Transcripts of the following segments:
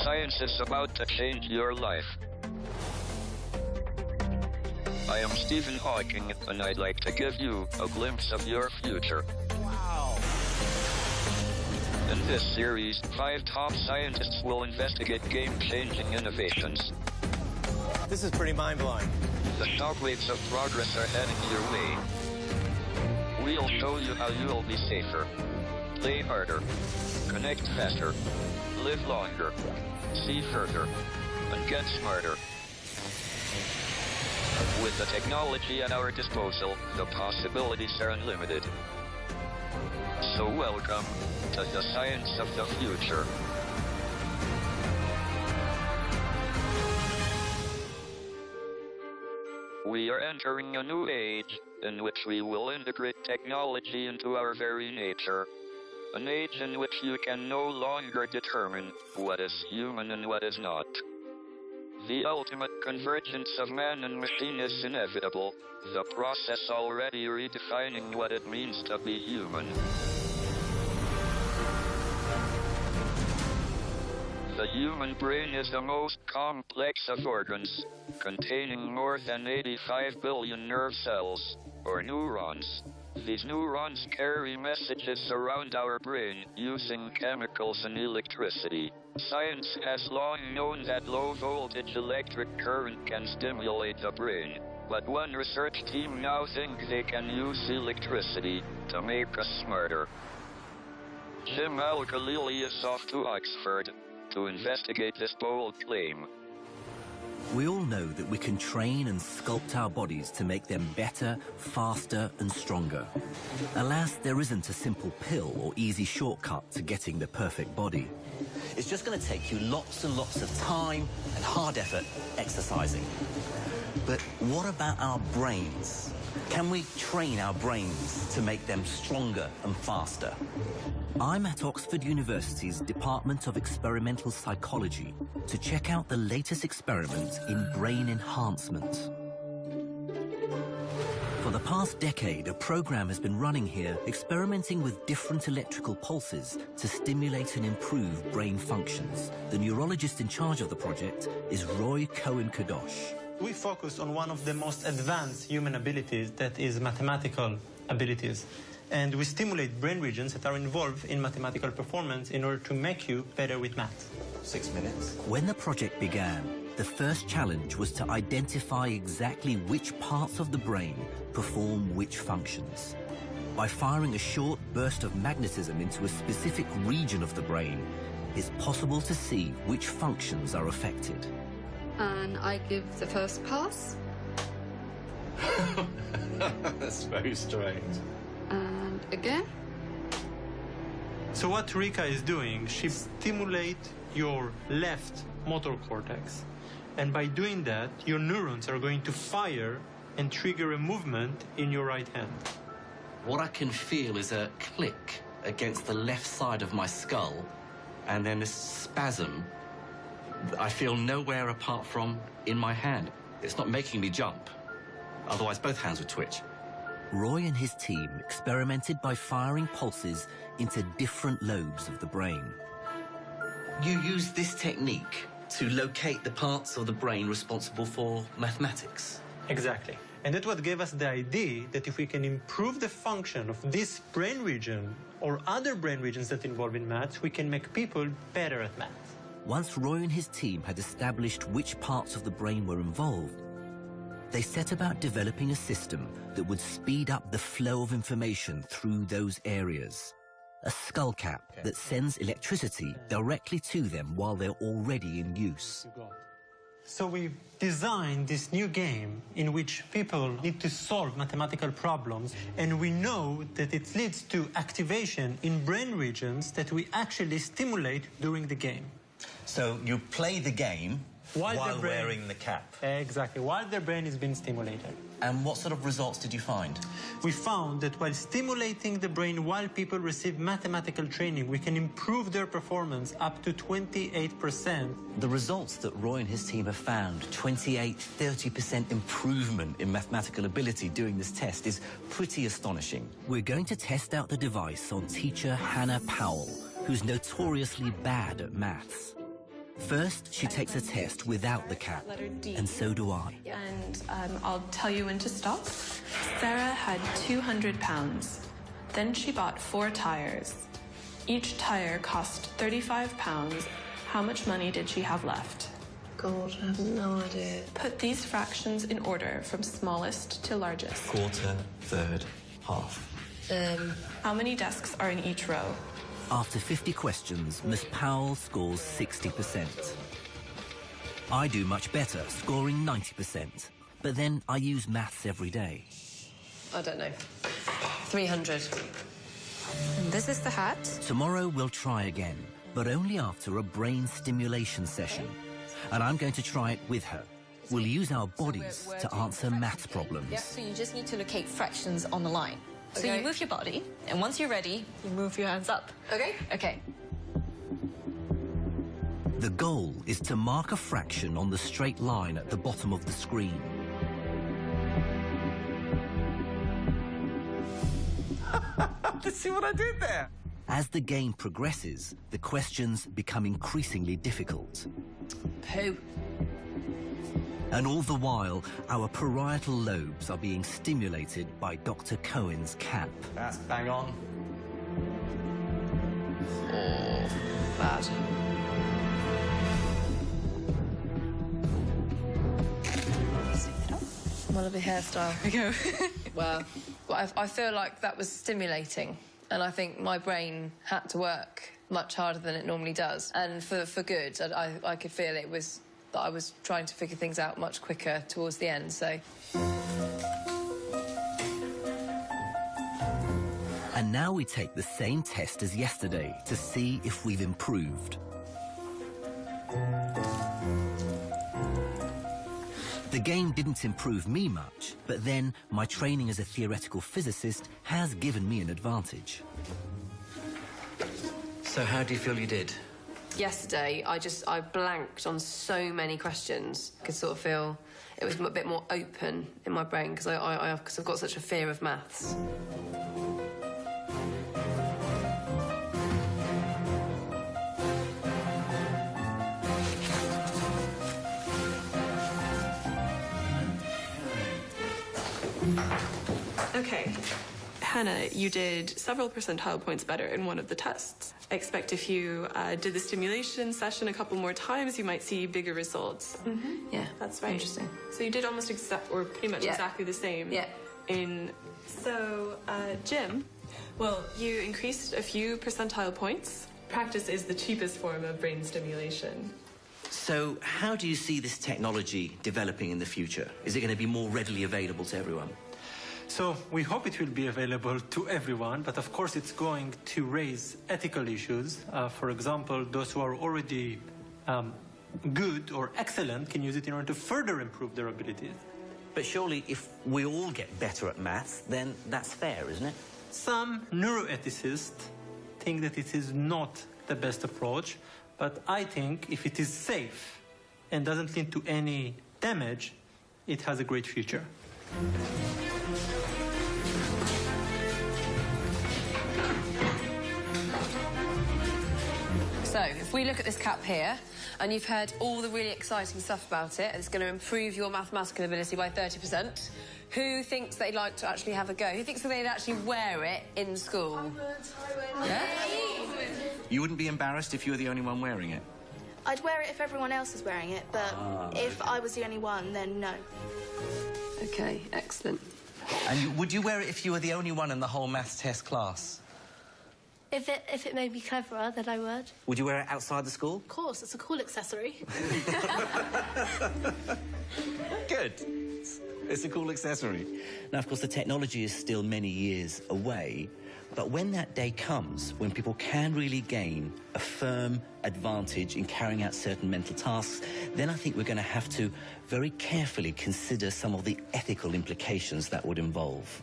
Science is about to change your life. I am Stephen Hawking, and I'd like to give you a glimpse of your future. Wow! In this series, 5 top scientists will investigate game-changing innovations. This is pretty mind-blowing. The shockwaves of progress are heading your way. We'll show you how you'll be safer, play harder, connect faster, live longer, see further, and get smarter. With the technology at our disposal, the possibilities are unlimited. So welcome to the science of the future. We are entering a new age in which we will integrate technology into our very nature. An age in which you can no longer determine what is human and what is not. The ultimate convergence of man and machine is inevitable, the process already redefining what it means to be human. The human brain is the most complex of organs, containing more than 85 billion nerve cells, or neurons. These neurons carry messages around our brain using chemicals and electricity. Science has long known that low-voltage electric current can stimulate the brain, but one research team now thinks they can use electricity to make us smarter. Khalili is off to Oxford to investigate this bold claim. We all know that we can train and sculpt our bodies to make them better, faster and stronger. Alas, there isn't a simple pill or easy shortcut to getting the perfect body. It's just going to take you lots and lots of time and hard effort exercising. But what about our brains? Can we train our brains to make them stronger and faster? I'm at Oxford University's Department of Experimental Psychology to check out the latest experiment in brain enhancement. For the past decade, a program has been running here experimenting with different electrical pulses to stimulate and improve brain functions. The neurologist in charge of the project is Roy Cohen-Kadosh. We focus on one of the most advanced human abilities, that is mathematical abilities. And we stimulate brain regions that are involved in mathematical performance in order to make you better with math. 6 minutes. When the project began, the first challenge was to identify exactly which parts of the brain perform which functions. By firing a short burst of magnetism into a specific region of the brain, it's possible to see which functions are affected. And I give the first pass. That's very strange. And again. So what Rika is doing, she stimulates your left motor cortex. And by doing that, your neurons are going to fire and trigger a movement in your right hand. What I can feel is a click against the left side of my skull, and then a spasm I feel nowhere apart from in my hand. It's not making me jump. Otherwise, both hands would twitch. Roy and his team experimented by firing pulses into different lobes of the brain. You use this technique to locate the parts of the brain responsible for mathematics. Exactly. And that's what gave us the idea that if we can improve the function of this brain region or other brain regions that involve in maths, we can make people better at math. Once Roy and his team had established which parts of the brain were involved, they set about developing a system that would speed up the flow of information through those areas. A skull cap that sends electricity directly to them while they're already in use. So we designed this new game in which people need to solve mathematical problems, and we know that it leads to activation in brain regions that we actually stimulate during the game. So you play the game while wearing the cap. Exactly, while their brain is being stimulated. And what sort of results did you find? We found that while stimulating the brain while people receive mathematical training, we can improve their performance up to 28%. The results that Roy and his team have found, 30% improvement in mathematical ability doing this test, is pretty astonishing. We're going to test out the device on teacher Hannah Powell, who's notoriously bad at maths. First, she takes a test without the cap, and so do I. And I'll tell you when to stop. Sarah had 200 pounds. Then she bought 4 tires. Each tire cost 35 pounds. How much money did she have left? God, I have no idea. Put these fractions in order from smallest to largest. Quarter, third, half. How many desks are in each row? After 50 questions, Miss Powell scores 60%. I do much better, scoring 90%. But then I use maths every day. I don't know. 300. And this is the hat. Tomorrow we'll try again, but only after a brain stimulation session. And I'm going to try it with her. We'll use our bodies to answer maths problems. Yeah, so you just need to locate fractions on the line. So Okay. you move your body, and once you're ready, you move your hands up. Okay. Okay. The goal is to mark a fraction on the straight line at the bottom of the screen. Let's see what I did there. As the game progresses, the questions become increasingly difficult. Pooh. And all the while, our parietal lobes are being stimulated by Dr. Cohen's cap. That's bang on. Bad. Wannabe hairstyle. There we go. Well, I feel like that was stimulating, and I think my brain had to work much harder than it normally does, and for good. I could feel it was that I was trying to figure things out much quicker towards the end. So. And now we take the same test as yesterday to see if we've improved. The game didn't improve me much, but then my training as a theoretical physicist has given me an advantage. So how do you feel you did? Yesterday, I blanked on so many questions. I could sort of feel it was a bit more open in my brain because I've got such a fear of maths. Okay. Hannah, you did several percentile points better in one of the tests. I expect if you did the stimulation session a couple more times, you might see bigger results. Yeah, That's right. Interesting. So you did almost pretty much Yeah. exactly the same. Yeah. So, Jim, well, you increased a few percentile points. Practice is the cheapest form of brain stimulation. So how do you see this technology developing in the future? Is it going to be more readily available to everyone? So we hope it will be available to everyone, but of course it's going to raise ethical issues. For example, those who are already good or excellent can use it in order to further improve their abilities. But surely if we all get better at maths, then that's fair, isn't it? Some neuroethicists think that it is not the best approach, but I think if it is safe and doesn't lead to any damage, it has a great future. So, if we look at this cap here, and you've heard all the really exciting stuff about it, it's going to improve your mathematical ability by 30%. Who thinks they'd like to actually have a go? Who thinks that they'd actually wear it in school? I would. Yeah? You wouldn't be embarrassed if you were the only one wearing it? I'd wear it if everyone else is wearing it, but if I was the only one, then no. Okay, excellent. And would you wear it if you were the only one in the whole maths test class? If it made me cleverer, then I would. Would you wear it outside the school? Of course, it's a cool accessory. Good. It's a cool accessory. Now, of course, the technology is still many years away, but when that day comes, when people can really gain a firm advantage in carrying out certain mental tasks, then I think we're going to have to very carefully consider some of the ethical implications that would involve.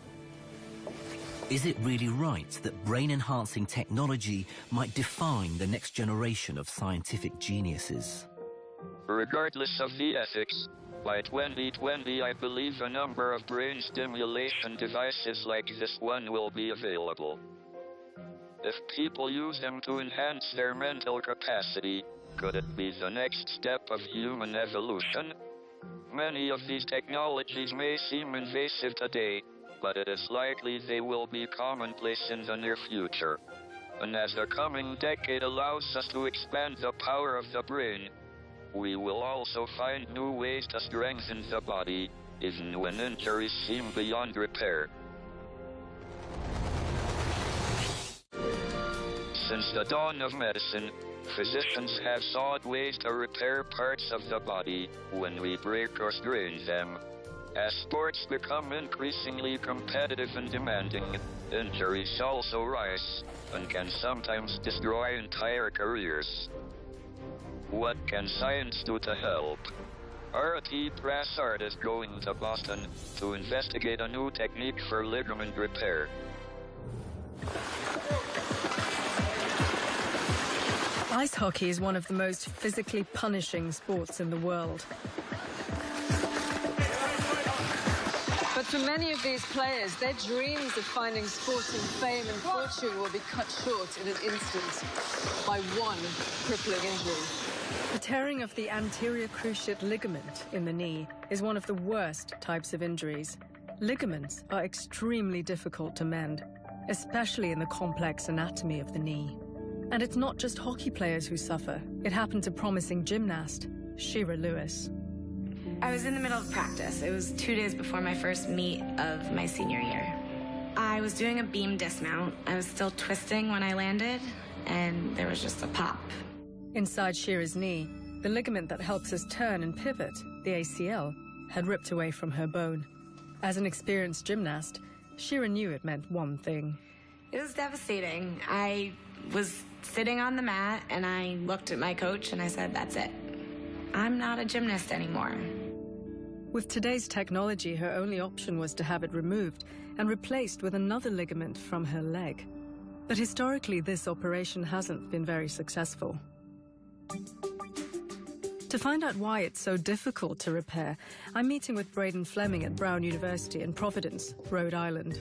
Is it really right that brain-enhancing technology might define the next generation of scientific geniuses? Regardless of the ethics, by 2020 I believe a number of brain stimulation devices like this one will be available. If people use them to enhance their mental capacity, Could it be the next step of human evolution? Many of these technologies may seem invasive today, but it is likely they will be commonplace in the near future. And as the coming decade allows us to expand the power of the brain, we will also find new ways to strengthen the body, even when injuries seem beyond repair. Since the dawn of medicine, physicians have sought ways to repair parts of the body when we break or strain them. As sports become increasingly competitive and demanding, injuries also rise and can sometimes destroy entire careers. What can science do to help? R.T. Brassard is going to Boston to investigate a new technique for ligament repair. Ice hockey is one of the most physically punishing sports in the world. But for many of these players, their dreams of finding sporting fame and fortune will be cut short in an instant by one crippling injury. The tearing of the anterior cruciate ligament in the knee is one of the worst types of injuries. Ligaments are extremely difficult to mend, especially in the complex anatomy of the knee. And it's not just hockey players who suffer. It happened to promising gymnast Shira Lewis. I was in the middle of practice. It was 2 days before my first meet of my senior year. I was doing a beam dismount. I was still twisting when I landed, and there was just a pop. Inside Shira's knee, the ligament that helps us turn and pivot, the ACL, had ripped away from her bone. As an experienced gymnast, Shira knew it meant one thing. It was devastating. I was sitting on the mat, and I looked at my coach, and I said, that's it. I'm not a gymnast anymore. With today's technology, her only option was to have it removed and replaced with another ligament from her leg. But historically, this operation hasn't been very successful. To find out why it's so difficult to repair, I'm meeting with Braden Fleming at Brown University in Providence, Rhode Island.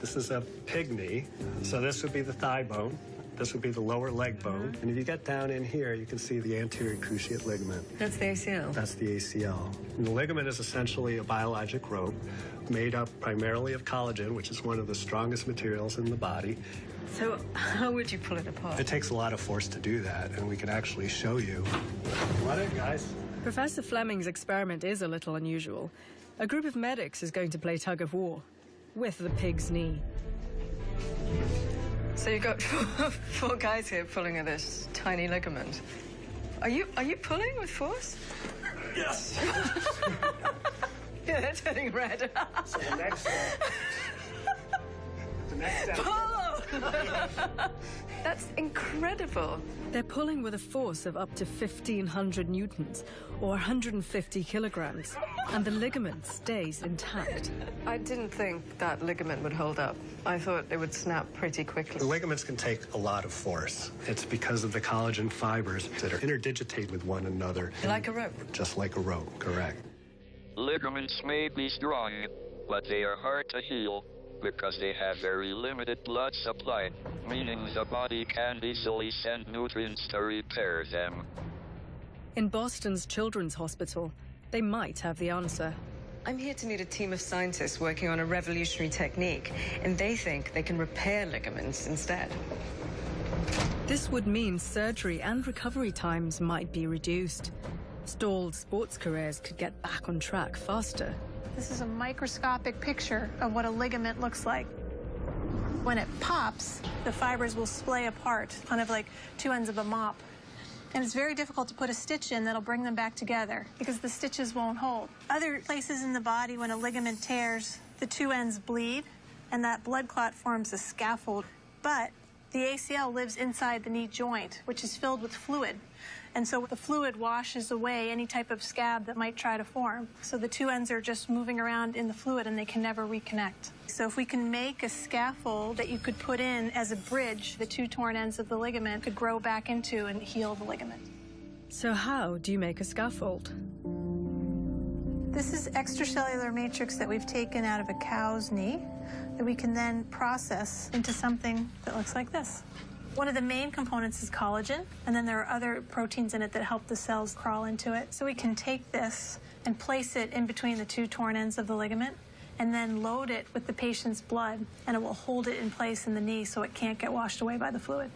This is a pig knee, so this would be the thigh bone. This would be the lower leg bone. And if you get down in here, you can see the anterior cruciate ligament. That's the ACL? That's the ACL. And the ligament is essentially a biologic rope made up primarily of collagen, which is one of the strongest materials in the body. So how would you pull it apart? It takes a lot of force to do that, and we can actually show you. Come on in, guys. Professor Fleming's experiment is a little unusual. A group of medics is going to play tug of war with the pig's knee. So you've got four guys here pulling at this tiny ligament. Are you pulling with force? Yes. Yeah, they're turning red. So the next step. The next step. Pull! That's incredible. They're pulling with a force of up to 1,500 newtons, or 150 kilograms, and the ligament stays intact. I didn't think that ligament would hold up. I thought it would snap pretty quickly. The ligaments can take a lot of force. It's because of the collagen fibers that are interdigitate with one another. Like a rope? Just like a rope, correct. Ligaments may be strong, but they are hard to heal because they have very limited blood supply, meaning the body can't easily send nutrients to repair them. In Boston's Children's Hospital, they might have the answer. I'm here to meet a team of scientists working on a revolutionary technique, and they think they can repair ligaments instead. This would mean surgery and recovery times might be reduced. Stalled sports careers could get back on track faster. This is a microscopic picture of what a ligament looks like. When it pops, the fibers will splay apart, kind of like two ends of a mop. And it's very difficult to put a stitch in that'll bring them back together because the stitches won't hold. Other places in the body, when a ligament tears, the two ends bleed, and that blood clot forms a scaffold. But the ACL lives inside the knee joint, which is filled with fluid. And so the fluid washes away any type of scab that might try to form. So the two ends are just moving around in the fluid and they can never reconnect. So if we can make a scaffold that you could put in as a bridge, the two torn ends of the ligament could grow back into and heal the ligament. So how do you make a scaffold? This is extracellular matrix that we've taken out of a cow's knee that we can then process into something that looks like this. One of the main components is collagen, and then there are other proteins in it that help the cells crawl into it. So we can take this and place it in between the two torn ends of the ligament, and then load it with the patient's blood, and it will hold it in place in the knee so it can't get washed away by the fluid.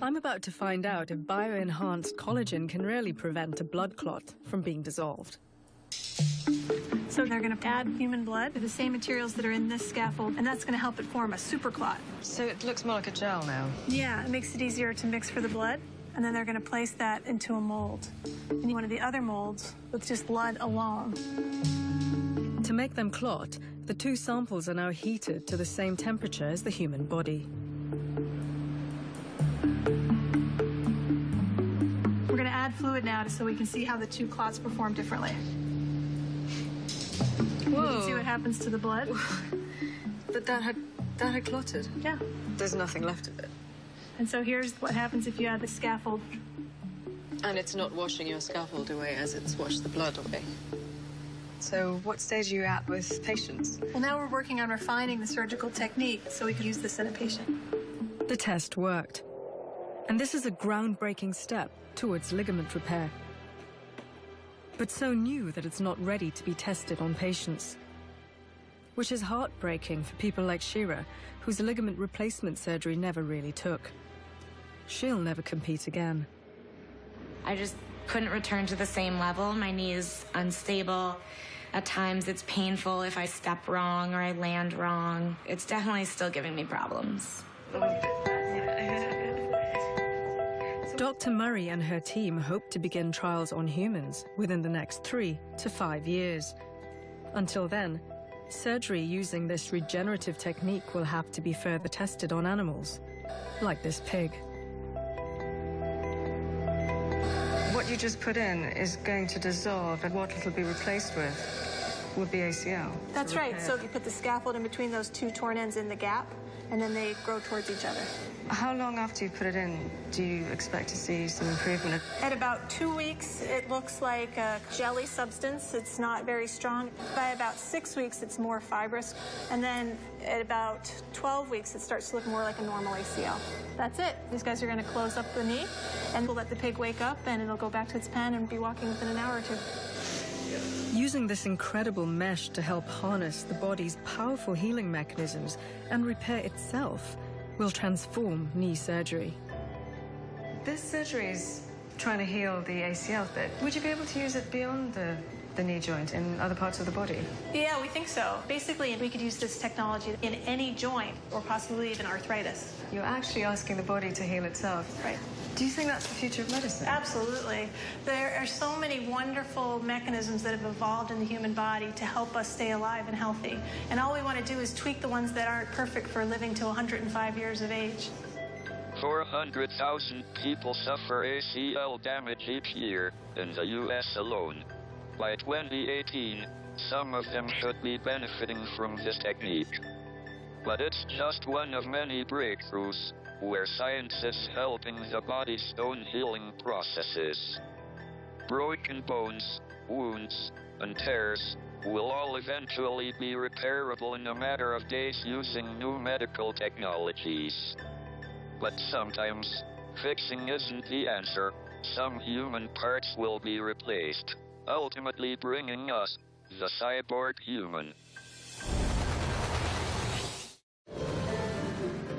I'm about to find out if bioenhanced collagen can really prevent a blood clot from being dissolved. So they're going to add human blood with the same materials that are in this scaffold, and that's going to help it form a superclot. So it looks more like a gel now. Yeah, it makes it easier to mix for the blood, and then they're going to place that into a mold. And one of the other molds with just blood alone. To make them clot, the two samples are now heated to the same temperature as the human body. We're going to add fluid now so we can see how the two clots perform differently. Whoa. You can see what happens to the blood. But that had clotted. Yeah. There's nothing left of it. And so here's what happens if you add the scaffold. And it's not washing your scaffold away as it's washed the blood away. So what stage are you at with patients? Well, now we're working on refining the surgical technique so we can use this in a patient. The test worked. And this is a groundbreaking step towards ligament repair. But so new that it's not ready to be tested on patients. Which is heartbreaking for people like Shira, whose ligament replacement surgery never really took. She'll never compete again. I just couldn't return to the same level. My knee is unstable. At times it's painful if I step wrong or I land wrong. It's definitely still giving me problems. Dr. Murray and her team hope to begin trials on humans within the next 3 to 5 years. Until then, surgery using this regenerative technique will have to be further tested on animals, like this pig. What you just put in is going to dissolve, and what it'll be replaced with will be ACL. That's right. So you put the scaffold in between those two torn ends in the gap, and then they grow towards each other. How long after you put it in do you expect to see some improvement? At about 2 weeks, it looks like a jelly substance. It's not very strong. By about 6 weeks, it's more fibrous. And then at about 12 weeks, it starts to look more like a normal ACL. That's it. These guys are going to close up the knee, and we'll let the pig wake up, and it'll go back to its pen and be walking within an hour or two. Using this incredible mesh to help harness the body's powerful healing mechanisms and repair itself will transform knee surgery. This surgery is trying to heal the ACL bit. Would you be able to use it beyond the knee joint in other parts of the body? Yeah, we think so. Basically, we could use this technology in any joint or possibly even arthritis. You're actually asking the body to heal itself. Right. Do you think that's the future of medicine? Absolutely. There are so many wonderful mechanisms that have evolved in the human body to help us stay alive and healthy. And all we want to do is tweak the ones that aren't perfect for living to 105 years of age. 400,000 people suffer ACL damage each year in the U.S. alone. By 2018, some of them should be benefiting from this technique. But it's just one of many breakthroughs where science is helping the body's own healing processes. Broken bones, wounds, and tears will all eventually be repairable in a matter of days using new medical technologies. But sometimes, fixing isn't the answer. Some human parts will be replaced, ultimately bringing us the cyborg human.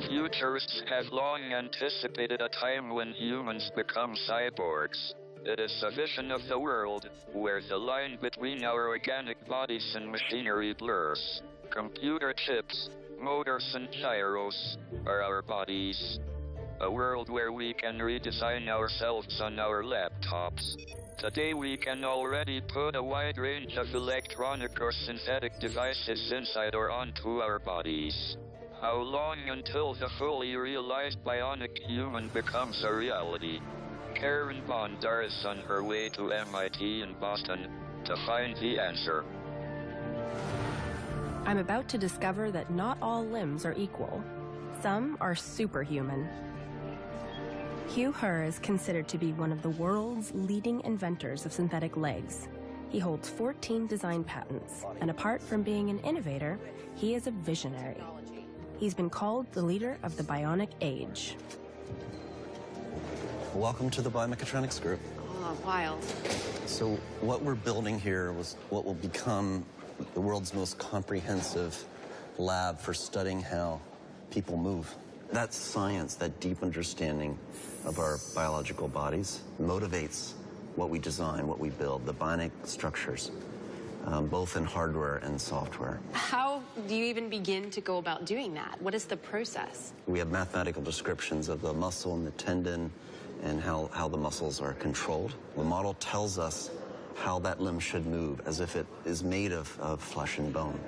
Futurists have long anticipated a time when humans become cyborgs. It is a vision of the world where the line between our organic bodies and machinery blurs. Computer chips, motors, and gyros are our bodies. A world where we can redesign ourselves on our laptops. Today we can already put a wide range of electronic or synthetic devices inside or onto our bodies. How long until the fully realized bionic human becomes a reality? Karen Bondar is on her way to MIT in Boston to find the answer. I'm about to discover that not all limbs are equal. Some are superhuman. Hugh Herr is considered to be one of the world's leading inventors of synthetic legs. He holds 14 design patents, and apart from being an innovator, he is a visionary. he's been called the leader of the bionic age. Welcome to the Biomechatronics Group. Oh, wild. So what we're building here was what will become the world's most comprehensive lab for studying how people move. That science, that deep understanding of our biological bodies motivates what we design, what we build, the bionic structures, both in hardware and software. How do you even begin to go about doing that? What is the process? We have mathematical descriptions of the muscle and the tendon and how the muscles are controlled. The model tells us how that limb should move, as if it is made of flesh and bone.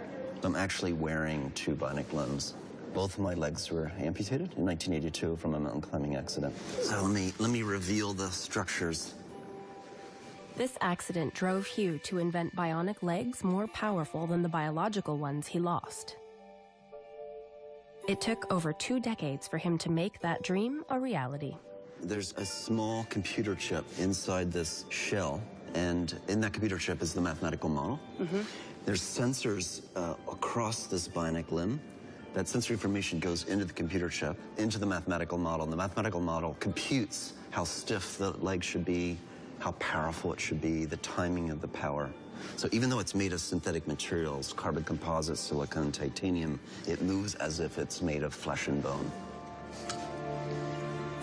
I'm actually wearing 2 bionic limbs. Both of my legs were amputated in 1982 from a mountain climbing accident. So let me reveal the structures. This accident drove Hugh to invent bionic legs more powerful than the biological ones he lost. It took over 2 decades for him to make that dream a reality. There's a small computer chip inside this shell, and in that computer chip is the mathematical model. There's sensors across this bionic limb. That sensory information goes into the computer chip, into the mathematical model, and the mathematical model computes how stiff the leg should be, how powerful it should be, the timing of the power. So even though it's made of synthetic materials, carbon composite, silicon, titanium, it moves as if it's made of flesh and bone.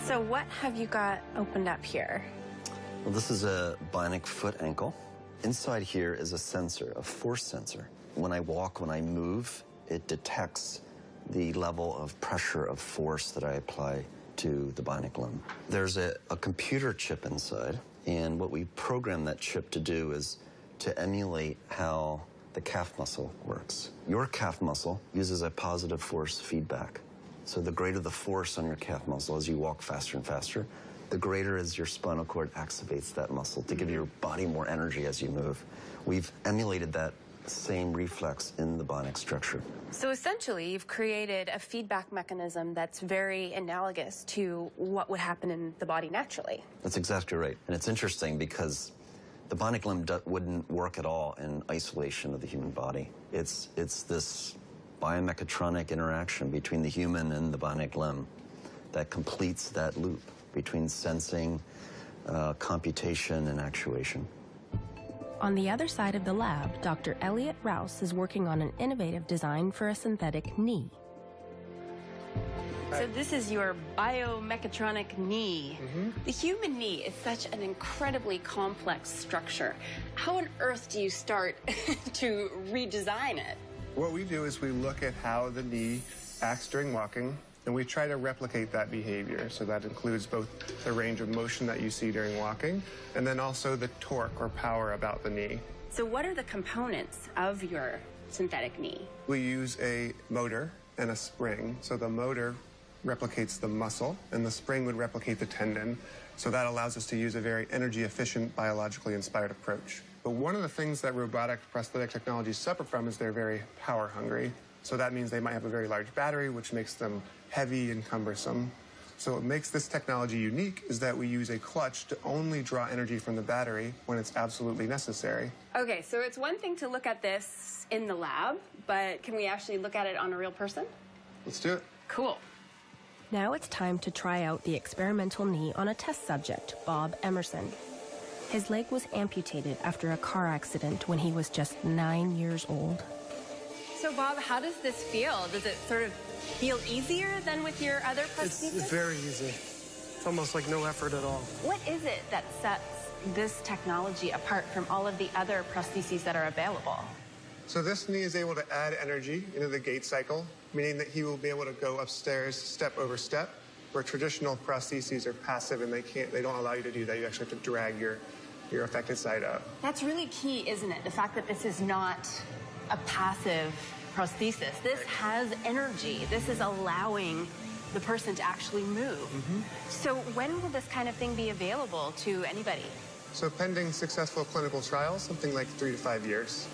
So what have you got opened up here? Well, this is a bionic foot ankle. Inside here is a sensor, a force sensor. When I walk, when I move, it detects the level of pressure of force that I apply to the bionic limb. There's a computer chip inside, and what we program that chip to do is to emulate how the calf muscle works. Your calf muscle uses a positive force feedback. So the greater the force on your calf muscle as you walk faster and faster, the greater as your spinal cord activates that muscle to give your body more energy as you move. We've emulated that same reflex in the bionic structure. So essentially, you've created a feedback mechanism that's very analogous to what would happen in the body naturally. That's exactly right. And it's interesting because the bionic limb wouldn't work at all in isolation of the human body. It's this biomechatronic interaction between the human and the bionic limb that completes that loop between sensing, computation, and actuation. On the other side of the lab, Dr. Elliot Rouse is working on an innovative design for a synthetic knee. So this is your biomechatronic knee. The human knee is such an incredibly complex structure. How on earth do you start to redesign it? What we do is we look at how the knee acts during walking, and we try to replicate that behavior. So that includes both the range of motion that you see during walking, and then also the torque or power about the knee. So what are the components of your synthetic knee? We use a motor and a spring. So the motor replicates the muscle, and the spring would replicate the tendon. So that allows us to use a very energy-efficient, biologically inspired approach. But one of the things that robotic prosthetic technologies suffer from is they're very power-hungry. So that means they might have a very large battery, which makes them heavy and cumbersome. So what makes this technology unique is that we use a clutch to only draw energy from the battery when it's absolutely necessary. Okay, so it's one thing to look at this in the lab, but can we actually look at it on a real person? Let's do it. Cool. Now it's time to try out the experimental knee on a test subject, Bob Emerson. His leg was amputated after a car accident when he was just 9 years old. So Bob, how does this feel? Does it sort of feel easier than with your other prosthesis? It's very easy. It's almost like no effort at all. What is it that sets this technology apart from all of the other prostheses that are available? So this knee is able to add energy into the gait cycle, meaning that he will be able to go upstairs step over step, where traditional prostheses are passive and they don't allow you to do that. You actually have to drag your affected side up. That's really key, isn't it? The fact that this is not a passive prosthesis. This has energy. This is allowing the person to actually move. So when will this kind of thing be available to anybody? So pending successful clinical trials, something like 3 to 5 years.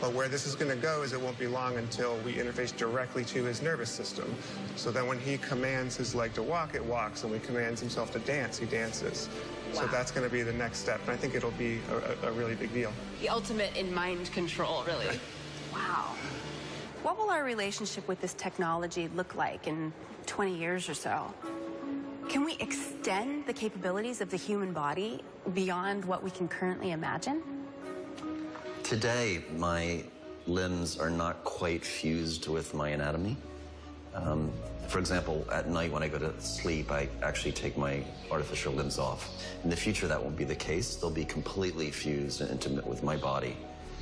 But where this is going to go is it won't be long until we interface directly to his nervous system. So then when he commands his leg to walk, it walks. And when he commands himself to dance, he dances. Wow. So that's going to be the next step. And I think it'll be a really big deal. The ultimate in mind control, really. Wow. What will our relationship with this technology look like in 20 years or so? Can we extend the capabilities of the human body beyond what we can currently imagine? Today, my limbs are not quite fused with my anatomy. For example, at night when I go to sleep, I actually take my artificial limbs off. In the future, that won't be the case. They'll be completely fused and intimate with my body.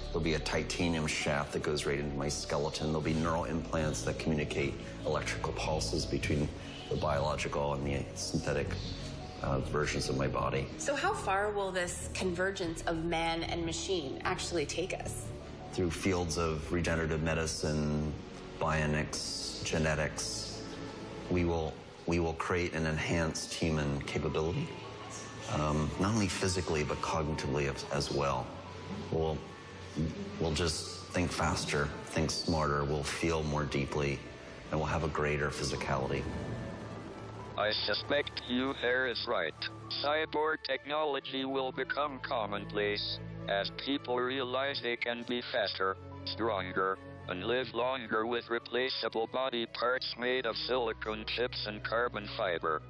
There'll be a titanium shaft that goes right into my skeleton. There'll be neural implants that communicate electrical pulses between the biological and the synthetic versions of my body. So how far will this convergence of man and machine actually take us? Through fields of regenerative medicine, bionics, genetics, we will create an enhanced human capability, not only physically but cognitively as well. We'll just think faster, think smarter, we'll feel more deeply, and we'll have a greater physicality. I suspect Hugh Hare is right. Cyborg technology will become commonplace as people realize they can be faster, stronger, and live longer with replaceable body parts made of silicone chips and carbon fiber.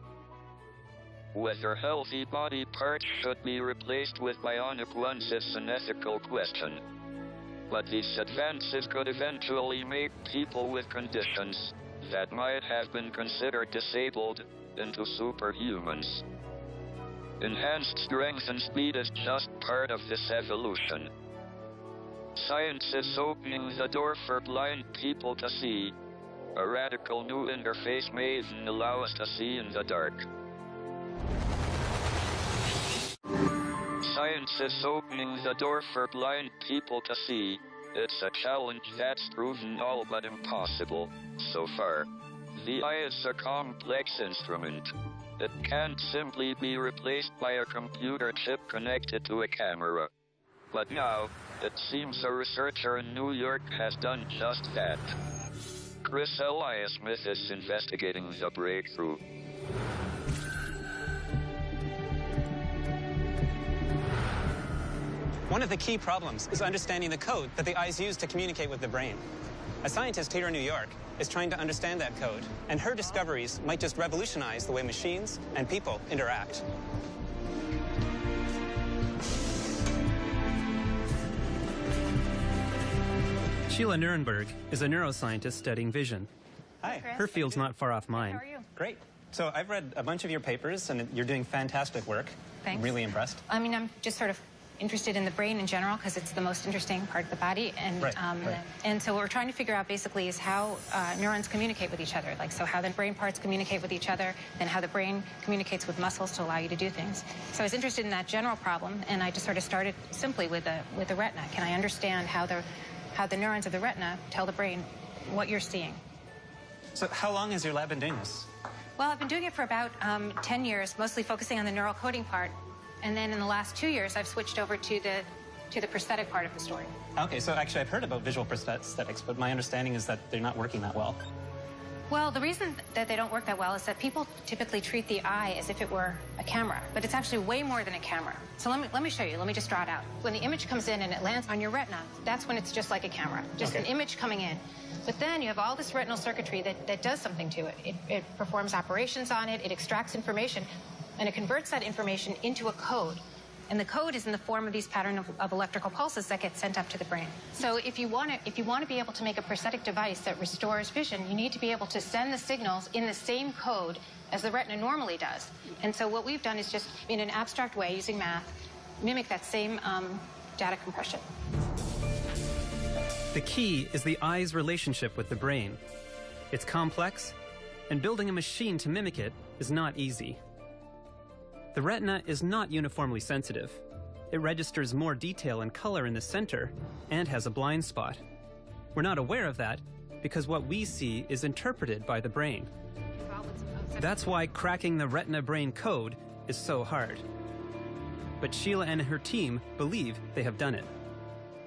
Whether healthy body parts should be replaced with bionic ones is an ethical question. But these advances could eventually make people with conditions that might have been considered disabled into superhumans. Enhanced strength and speed is just part of this evolution. Science is opening the door for blind people to see. A radical new interface may even allow us to see in the dark. Science is opening the door for blind people to see. It's a challenge that's proven all but impossible so far. The eye is a complex instrument. It can't simply be replaced by a computer chip connected to a camera. But now, it seems a researcher in New York has done just that. Chris Eliasmith is investigating the breakthrough. One of the key problems is understanding the code that the eyes use to communicate with the brain. A scientist here in New York is trying to understand that code, and her discoveries might just revolutionize the way machines and people interact. Sheila Nuremberg is a neuroscientist studying vision. Hi. Her field's not far off mine. How are you? Great. So I've read a bunch of your papers, and you're doing fantastic work. Thanks. I'm really impressed. I mean, I'm just sort of interested in the brain in general because it's the most interesting part of the body. And, right. And so what we're trying to figure out basically is how neurons communicate with each other. Like, so how the brain parts communicate with each other, then how the brain communicates with muscles to allow you to do things. So I was interested in that general problem, and I just sort of started simply with the retina. Can I understand how the neurons of the retina tell the brain what you're seeing? So how long has your lab been doing this? Well, I've been doing it for about 10 years, mostly focusing on the neural coding part. And then in the last 2 years, I've switched over to the prosthetic part of the story. Okay, so actually I've heard about visual prosthetics, but my understanding is that they're not working that well. Well, the reason that they don't work that well is that people typically treat the eye as if it were a camera, but it's actually way more than a camera. So let me show you. Let me just draw it out. When the image comes in and it lands on your retina, that's when it's just like a camera, just an image coming in. But then you have all this retinal circuitry that does something to it. It performs operations on it, it extracts information, and it converts that information into a code. And the code is in the form of these pattern of electrical pulses that get sent up to the brain. So if you want to be able to make a prosthetic device that restores vision, you need to be able to send the signals in the same code as the retina normally does. And so what we've done is just, in an abstract way, using math, mimic that same data compression. The key is the eye's relationship with the brain. It's complex, and building a machine to mimic it is not easy. The retina is not uniformly sensitive. It registers more detail and color in the center and has a blind spot. We're not aware of that because what we see is interpreted by the brain. That's why cracking the retina-brain code is so hard. But Sheila and her team believe they have done it.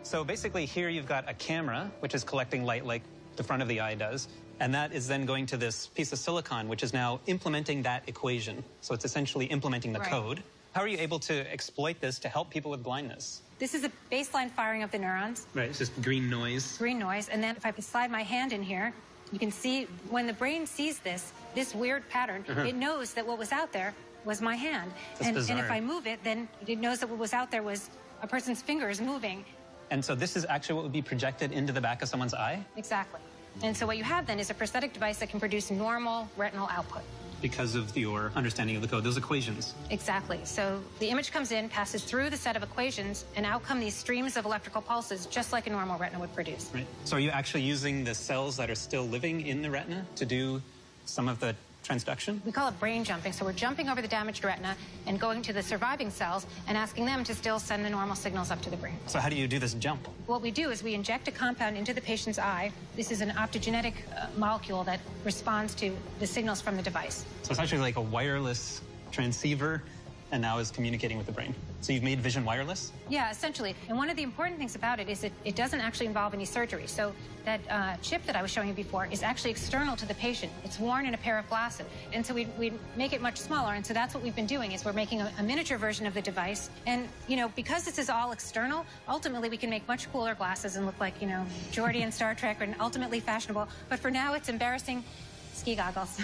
So basically here you've got a camera, which is collecting light like the front of the eye does, and that is then going to this piece of silicon, which is now implementing that equation. So it's essentially implementing the code. How are you able to exploit this to help people with blindness? This is a baseline firing of the neurons. Right, it's just green noise. Green noise. And then if I slide my hand in here, you can see when the brain sees this weird pattern, it knows that what was out there was my hand. And if I move it, then it knows that what was out there was a person's fingers moving. And so this is actually what would be projected into the back of someone's eye? Exactly. And so what you have then is a prosthetic device that can produce normal retinal output. Because of your understanding of the code, those equations. Exactly. So the image comes in, passes through the set of equations, and out come these streams of electrical pulses, just like a normal retina would produce. Right. So are you actually using the cells that are still living in the retina to do some of the transduction? We call it brain jumping. So we're jumping over the damaged retina and going to the surviving cells and asking them to still send the normal signals up to the brain. So how do you do this jump? What we do is we inject a compound into the patient's eye. This is an optogenetic molecule that responds to the signals from the device. So it's actually like a wireless transceiver and now is communicating with the brain. So you've made vision wireless? Yeah, essentially. And one of the important things about it is that it doesn't actually involve any surgery. So that chip that I was showing you before is actually external to the patient. It's worn in a pair of glasses. And so we make it much smaller. And so that's what we've been doing is we're making a miniature version of the device. And, you know, because this is all external, ultimately we can make much cooler glasses and look like, you know, Geordi in Star Trek and ultimately fashionable. But for now, it's embarrassing ski goggles.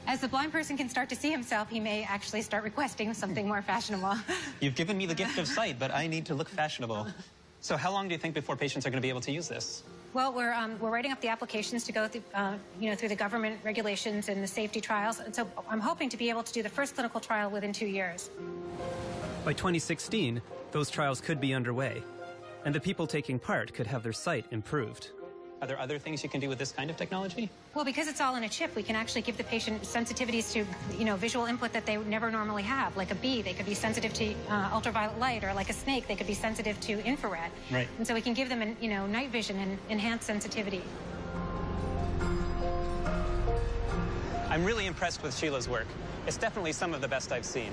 As the blind person can start to see himself, he may actually start requesting something more fashionable. You've given me the gift of sight, but I need to look fashionable. So how long do you think before patients are going to be able to use this? Well, we're writing up the applications to go through, through the government regulations and the safety trials. And so I'm hoping to be able to do the first clinical trial within 2 years. By 2016, those trials could be underway, and the people taking part could have their sight improved. Are there other things you can do with this kind of technology? Well, because it's all in a chip, we can actually give the patient sensitivities to, visual input that they would never normally have. Like a bee, they could be sensitive to ultraviolet light, or like a snake, they could be sensitive to infrared. Right. And so we can give them, night vision and enhanced sensitivity. I'm really impressed with Sheila's work. It's definitely some of the best I've seen.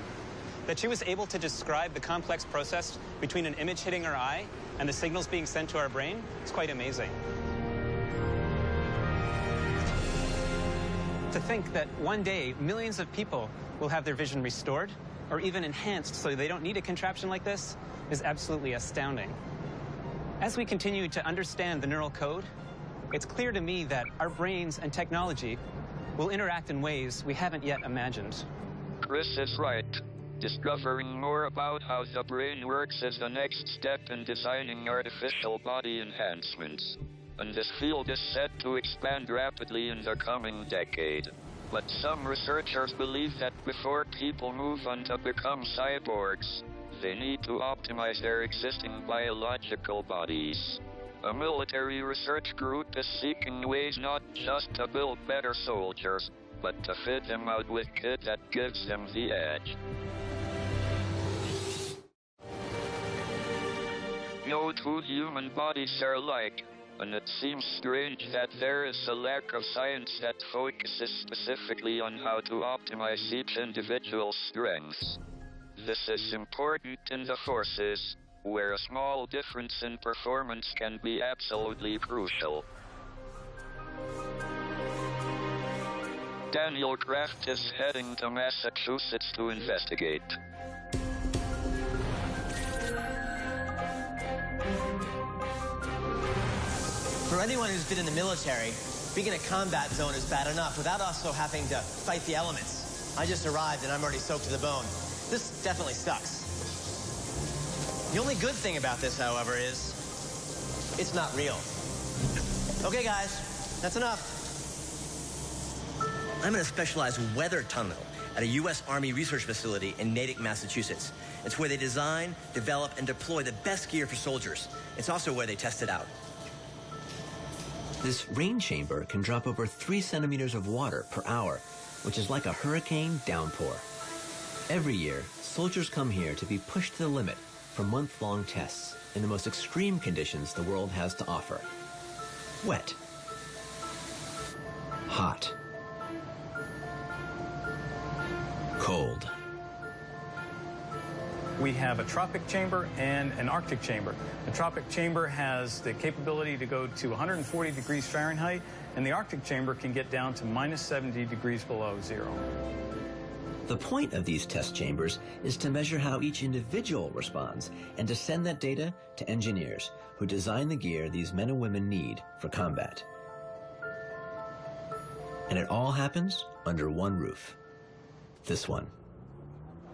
That she was able to describe the complex process between an image hitting her eye and the signals being sent to our brain is quite amazing. To think that one day, millions of people will have their vision restored or even enhanced so they don't need a contraption like this is absolutely astounding. As we continue to understand the neural code, it's clear to me that our brains and technology will interact in ways we haven't yet imagined. Chris is right. Discovering more about how the brain works is the next step in designing artificial body enhancements. And this field is set to expand rapidly in the coming decade. But some researchers believe that before people move on to become cyborgs, they need to optimize their existing biological bodies. A military research group is seeking ways not just to build better soldiers, but to fit them out with kit that gives them the edge. No two human bodies are alike. And it seems strange that there is a lack of science that focuses specifically on how to optimize each individual's strengths. This is important in the forces, where a small difference in performance can be absolutely crucial. Daniel Kraft is heading to Massachusetts to investigate. For anyone who's been in the military, being in a combat zone is bad enough without also having to fight the elements. I just arrived and I'm already soaked to the bone. This definitely sucks. The only good thing about this, however, is it's not real. Okay, guys, that's enough. I'm in a specialized weather tunnel at a U.S. Army research facility in Natick, Massachusetts. It's where they design, develop, and deploy the best gear for soldiers. It's also where they test it out. This rain chamber can drop over 3 centimeters of water per hour, which is like a hurricane downpour. Every year, soldiers come here to be pushed to the limit for month-long tests in the most extreme conditions the world has to offer. Wet. Hot. Cold. We have a tropic chamber and an Arctic chamber. The tropic chamber has the capability to go to 140 degrees Fahrenheit, and the Arctic chamber can get down to -70 degrees below zero. The point of these test chambers is to measure how each individual responds and to send that data to engineers who design the gear these men and women need for combat. And it all happens under one roof. This one.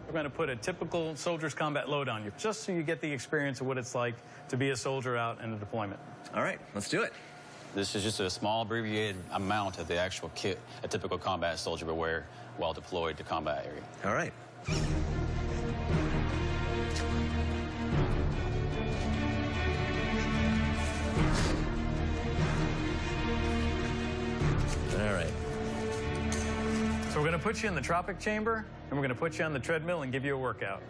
We're going to put a typical soldier's combat load on you, just so you get the experience of what it's like to be a soldier out in a deployment. All right, let's do it. This is just a small abbreviated amount of the actual kit a typical combat soldier would wear while deployed to combat area. All right. All right. So we're going to put you in the tropic chamber, and we're going to put you on the treadmill and give you a workout.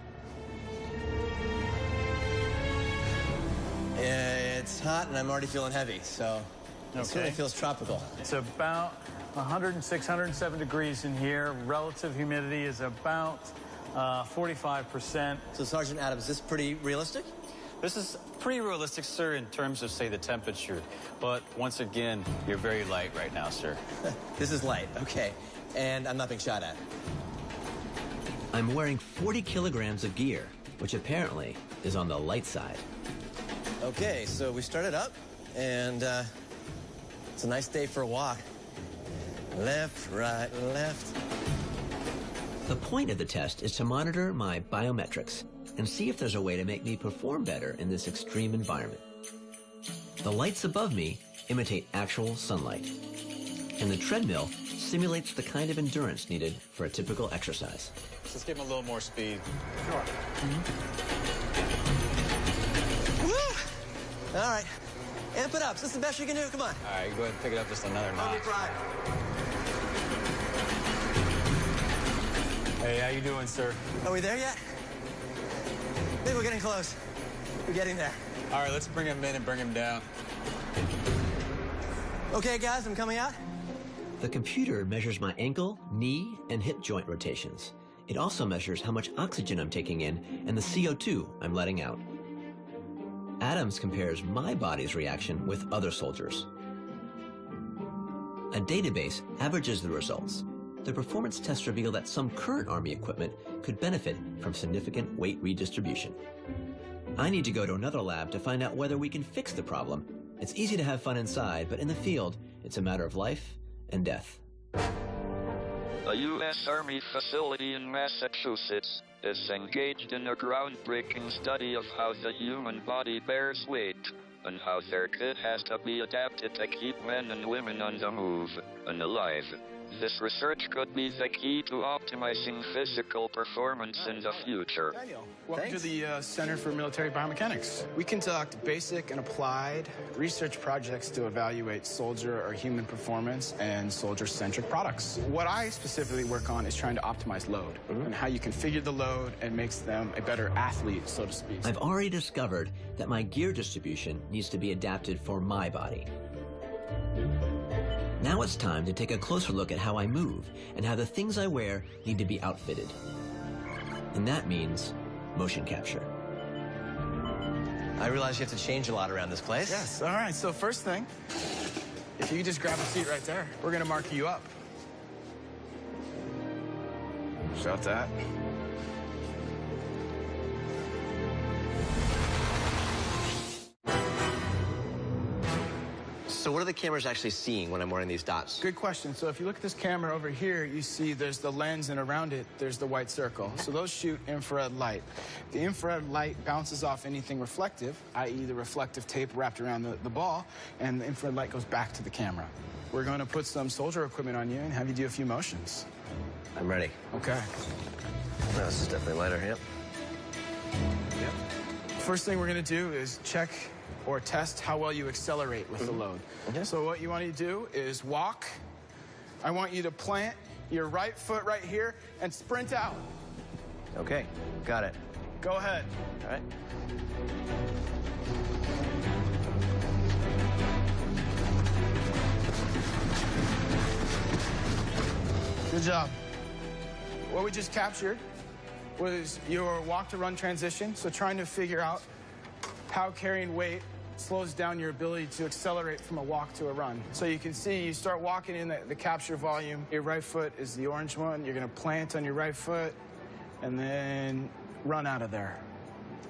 It's hot, and I'm already feeling heavy, so it certainly feels tropical. It's about 106, 107 degrees in here. Relative humidity is about 45%. So, Sergeant Adams, is this pretty realistic? This is pretty realistic, sir, in terms of, say, the temperature. But once again, you're very light right now, sir. This is light, okay. And I'm not being shot at. I'm wearing 40 kilograms of gear, which apparently is on the light side. Okay, so we started up, and it's a nice day for a walk. Left, right, left. The point of the test is to monitor my biometrics and see if there's a way to make me perform better in this extreme environment. The lights above me imitate actual sunlight, and the treadmill simulates the kind of endurance needed for a typical exercise. Let's give him a little more speed. Sure. Woo! All right, amp it up. Is this the best you can do? Come on. All right, go ahead and pick it up just another notch. Hey, how you doing, sir? Are we there yet? I think we're getting close. We're getting there. All right, let's bring him in and bring him down. Okay, guys, I'm coming out. The computer measures my ankle, knee, and hip joint rotations. It also measures how much oxygen I'm taking in and the CO2 I'm letting out. Adams compares my body's reaction with other soldiers. A database averages the results. The performance tests reveal that some current Army equipment could benefit from significant weight redistribution. I need to go to another lab to find out whether we can fix the problem. It's easy to have fun inside, but in the field, it's a matter of life and death. A U.S. Army facility in Massachusetts is engaged in a groundbreaking study of how the human body bears weight and how their kit has to be adapted to keep men and women on the move and alive. This research could be the key to optimizing physical performance in the future. Welcome to the Center for Military Biomechanics. We conduct basic and applied research projects to evaluate soldier or human performance and soldier-centric products. What I specifically work on is trying to optimize load and how you configure the load and makes them a better athlete, so to speak. I've already discovered that my gear distribution needs to be adapted for my body. Now it's time to take a closer look at how I move and how the things I wear need to be outfitted. And that means motion capture. I realize you have to change a lot around this place. Yes, all right, so first thing, if you could just grab a seat right there, we're gonna mark you up. Shout that. So what are the cameras actually seeing when I'm wearing these dots? Good question. So if you look at this camera over here, you see there's the lens, and around it, there's the white circle. So those shoot infrared light. The infrared light bounces off anything reflective, i.e. the reflective tape wrapped around the ball, and the infrared light goes back to the camera. We're going to put some soldier equipment on you and have you do a few motions. I'm ready. Okay. No, this is definitely lighter, yep. First thing we're going to do is check or test how well you accelerate with the load. So what you want to do is walk. I want you to plant your right foot right here and sprint out. Okay, got it. Go ahead. All right. Good job. What we just captured was your walk to run transition. So trying to figure out how carrying weight slows down your ability to accelerate from a walk to a run. So you can see you start walking in the capture volume. Your right foot is the orange one. You're going to plant on your right foot and then run out of there.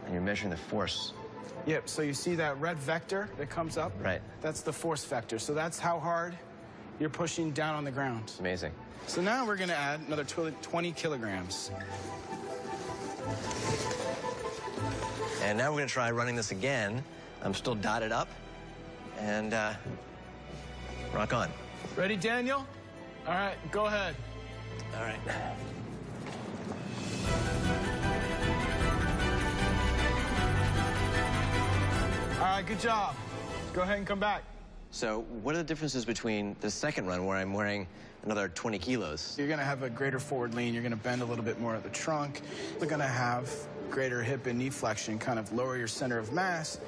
And you're measuring the force. Yep, so you see that red vector that comes up? Right. That's the force vector. So that's how hard you're pushing down on the ground. Amazing. So now we're going to add another 20 kilograms. And now we're going to try running this again. I'm still dotted up. And rock on. Ready, Daniel? All right, go ahead. All right. All right, good job. Go ahead and come back. So what are the differences between the second run where I'm wearing another 20 kilos? You're going to have a greater forward lean. You're going to bend a little bit more at the trunk. You're going to have greater hip and knee flexion, kind of lower your center of mass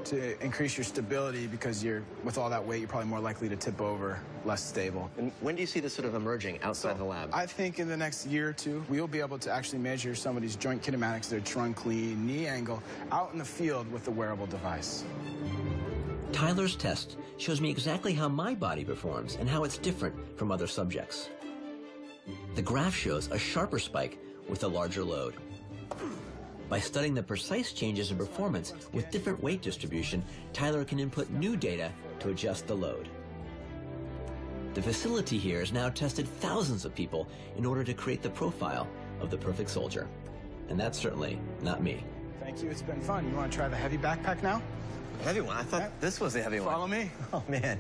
to increase your stability because with all that weight, you're probably more likely to tip over, less stable. And when do you see this sort of emerging outside the lab? I think in the next year or two, we'll be able to actually measure somebody's joint kinematics, their trunk lean, knee angle, out in the field with the wearable device. Tyler's test shows me exactly how my body performs and how it's different from other subjects. The graph shows a sharper spike with a larger load. By studying the precise changes in performance with different weight distribution, Tyler can input new data to adjust the load. The facility here has now tested thousands of people in order to create the profile of the perfect soldier. And that's certainly not me. Thank you, it's been fun. You want to try the heavy backpack now? Heavy one? I thought this was the heavy one. Follow me. Oh, man.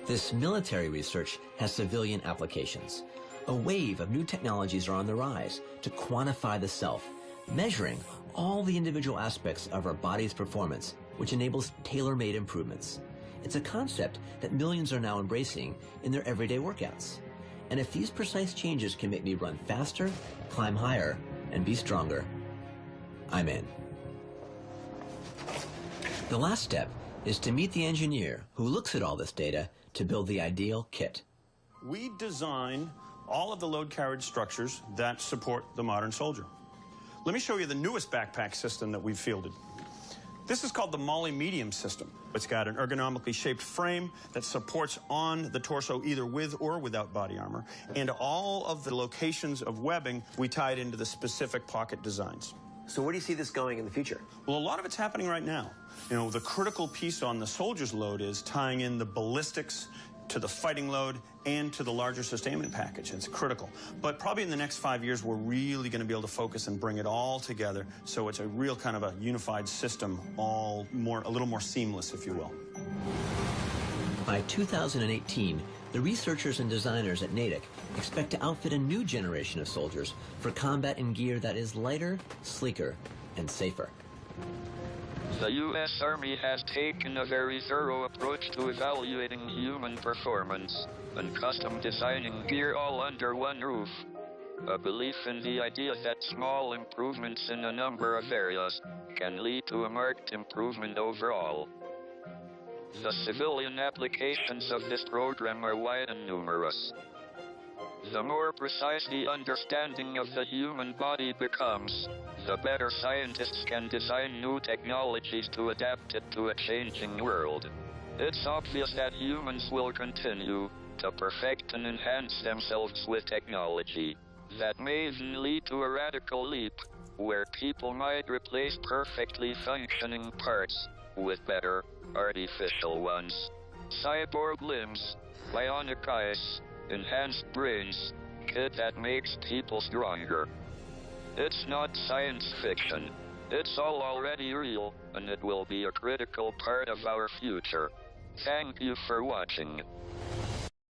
This military research has civilian applications. A wave of new technologies are on the rise to quantify the self, measuring all the individual aspects of our body's performance, which enables tailor-made improvements. It's a concept that millions are now embracing in their everyday workouts. And if these precise changes can make me run faster, climb higher, and be stronger, I'm in. The last step is to meet the engineer who looks at all this data to build the ideal kit. We design all of the load carriage structures that support the modern soldier. Let me show you the newest backpack system that we've fielded. This is called the Molly Medium system. It's got an ergonomically shaped frame that supports on the torso either with or without body armor, and all of the locations of webbing we tied into the specific pocket designs. So where do you see this going in the future? Well, a lot of it's happening right now. You know, the critical piece on the soldier's load is tying in the ballistics to the fighting load and to the larger sustainment package. It's critical. But probably in the next 5 years, we're really going to be able to focus and bring it all together so it's a real kind of a unified system, a little more seamless, if you will. By 2018, the researchers and designers at Natick expect to outfit a new generation of soldiers for combat in gear that is lighter, sleeker, and safer. The U.S. Army has taken a very thorough approach to evaluating human performance and custom designing gear all under one roof. A belief in the idea that small improvements in a number of areas can lead to a marked improvement overall. The civilian applications of this program are wide and numerous. The more precise the understanding of the human body becomes, the better scientists can design new technologies to adapt it to a changing world. It's obvious that humans will continue to perfect and enhance themselves with technology that may even lead to a radical leap, where people might replace perfectly functioning parts with better, artificial ones. Cyborg limbs, bionic eyes, enhanced brains, kit that makes people stronger. It's not science fiction. It's all already real, and it will be a critical part of our future. Thank you for watching.